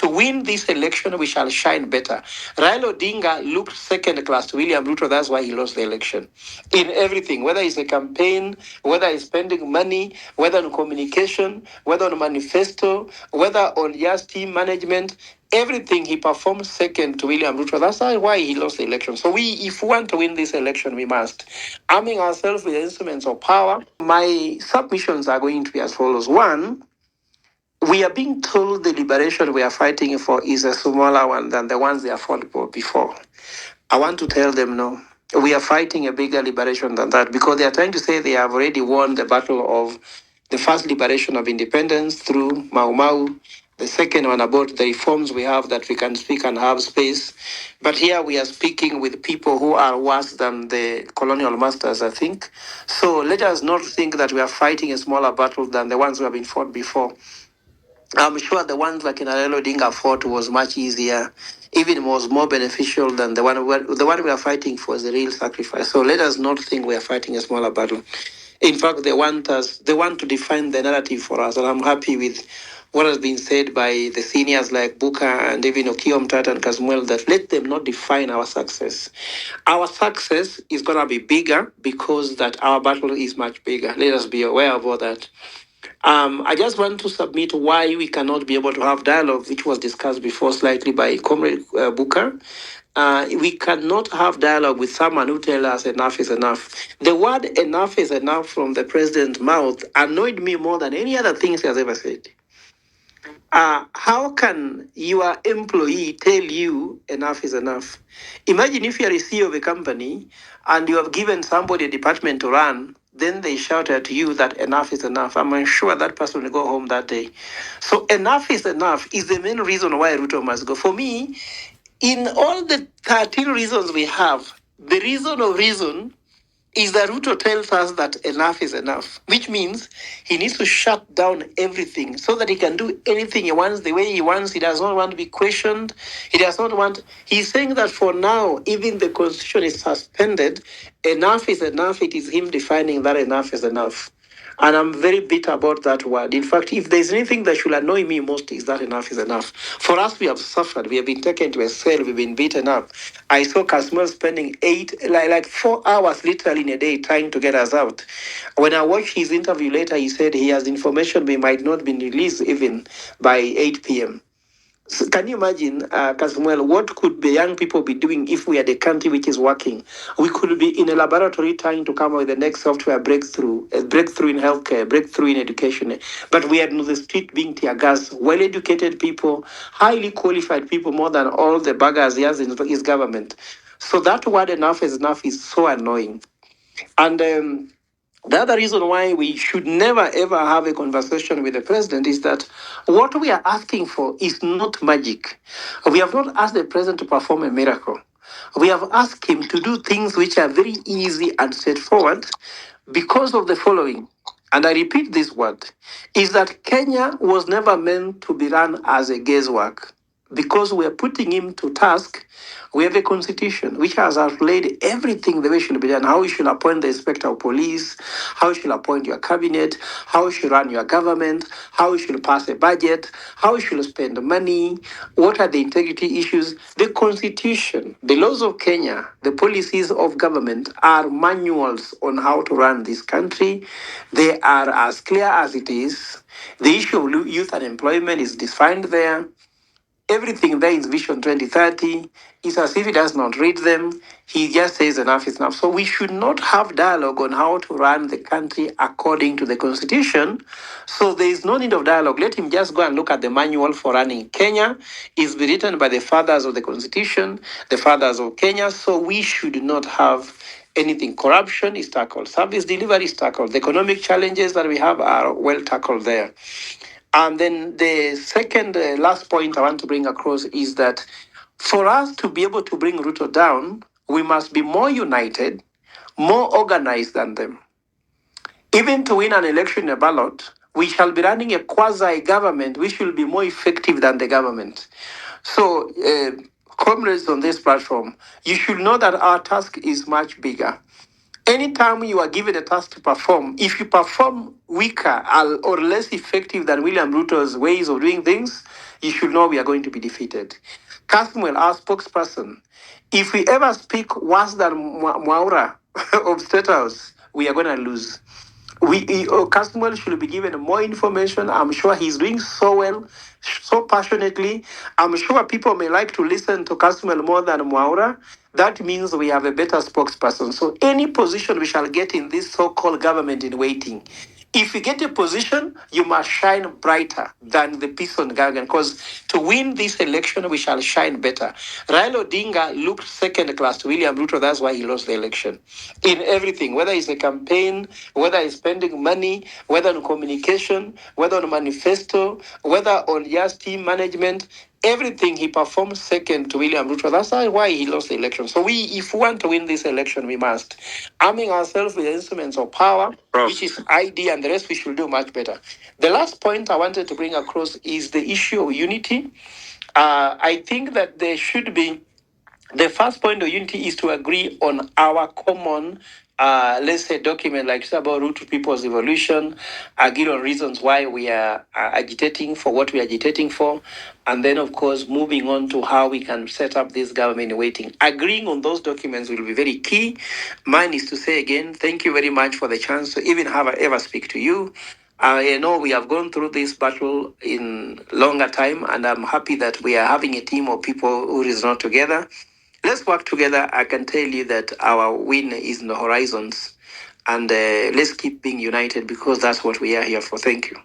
to win this election, we shall shine better. Raila Odinga looked second class to William Ruto. That's why he lost the election. In everything, whether it's a campaign, whether it's spending money, whether on communication, whether on manifesto, whether on just team management, everything he performed second to William Ruto. That's why he lost the election. So if we want to win this election, we must arming ourselves with instruments of power. My submissions are going to be as follows. One, we are being told the liberation we are fighting for is a smaller one than the ones they have fought for before. I want to tell them no. We are fighting a bigger liberation than that because they are trying to say they have already won the battle of the first liberation of independence through Mau Mau. The second one about the reforms we have that we can speak and have space. But here we are speaking with people who are worse than the colonial masters, I think. So let us not think that we are fighting a smaller battle than the ones who have been fought before. I'm sure the ones like Raila Odinga fought was much easier, even was more beneficial than the one we are fighting for is a real sacrifice. So let us not think we are fighting a smaller battle. In fact, they want to define the narrative for us, and I'm happy with what has been said by the seniors like Buka and even Okiom Tata and Kasmuel that let them not define our success. Our success is gonna be bigger because that our battle is much bigger. Let us be aware of all that. I just want to submit why we cannot be able to have dialogue, which was discussed before slightly by Comrade Booker. We cannot have dialogue with someone who tells us enough is enough. The word enough is enough from the president's mouth annoyed me more than any other things he has ever said. How can your employee tell you enough is enough? Imagine if you are a CEO of a company and you have given somebody a department to run, then they shout at you that enough is enough. I'm sure that person will go home that day. So enough is the main reason why Ruto must go. For me, in all the 13 reasons we have, the reason is that Ruto tells us that enough is enough, which means he needs to shut down everything so that he can do anything he wants the way he wants. He does not want to be questioned. He does not want. He's saying that for now, even the constitution is suspended. Enough is enough. It is him defining that enough is enough. And I'm very bitter about that word. In fact, if there's anything that should annoy me most, is that enough is enough. For us, we have suffered. We have been taken to a cell. We've been beaten up. I saw Kasmuel spending like 4 hours literally in a day trying to get us out. When I watched his interview later, he said he has information we might not be released even by 8 p.m. So can you imagine, Kasmuel, what could the young people be doing if we had a country which is working? We could be in a laboratory trying to come up with the next software breakthrough, a breakthrough in healthcare, breakthrough in education. But we are in the street being tear gas, well-educated people, highly qualified people, more than all the buggers he has in his government. So that word enough is so annoying. And the other reason why we should never ever have a conversation with the president is that what we are asking for is not magic. We have not asked the president to perform a miracle. We have asked him to do things which are very easy and straightforward because of the following. And I repeat this word is that Kenya was never meant to be run as a guesswork because we are putting him to task. We have a constitution which has outlaid everything the way it should be done, how you should appoint the inspector of police, how you should appoint your cabinet, how you should run your government, how you should pass a budget, how you should spend money, what are the integrity issues. The constitution, the laws of Kenya, the policies of government are manuals on how to run this country. They are as clear as it is. The issue of youth unemployment is defined there. Everything there is Vision 2030. It's as if he does not read them. He just says enough is enough. So we should not have dialogue on how to run the country according to the constitution. So there is no need of dialogue. Let him just go and look at the manual for running Kenya. It's been written by the fathers of the constitution, the fathers of Kenya. So we should not have anything. Corruption is tackled. Service delivery is tackled. The economic challenges that we have are well tackled there. And then the second last point I want to bring across is that for us to be able to bring Ruto down, we must be more united, more organized than them. Even to win an election in a ballot, we shall be running a quasi-government which will be more effective than the government. So, comrades on this platform, you should know that our task is much bigger. Anytime you are given a task to perform, if you perform weaker or less effective than William Ruto's ways of doing things, you should know we are going to be defeated. Casmuel, our spokesperson, if we ever speak worse than Mwaura of State House, we are going to lose. Casmuel should be given more information. I'm sure he's doing so well, so passionately. I'm sure people may like to listen to Casmuel more than Mwaura. That means we have a better spokesperson. So any position we shall get in this so-called government in waiting, if you get a position, you must shine brighter than the person Gagan. Because to win this election, we shall shine better. Raila Odinga looked second class to William Ruto. That's why he lost the election. In everything, whether it's a campaign, whether it's spending money, whether on communication, whether on manifesto, whether on just team management, everything he performed second to William Ruto. That's why he lost the election. So if we want to win this election, we must arming ourselves with the instruments of power, Prof, which is ID, and the rest we should do much better. The last point I wanted to bring across is the issue of unity. I think that there should be the first point of unity is to agree on our common, let's say, document like it's about root to people's evolution, agree on reasons why we are agitating for what we are agitating for, and then, of course, moving on to how we can set up this government in waiting. Agreeing on those documents will be very key. Mine is to say again, thank you very much for the chance to even have I ever speak to you. I know we have gone through this battle in longer time, and I'm happy that we are having a team of people who is not together. Let's work together. I can tell you that our win is in the horizons, and let's keep being united because that's what we are here for. Thank you.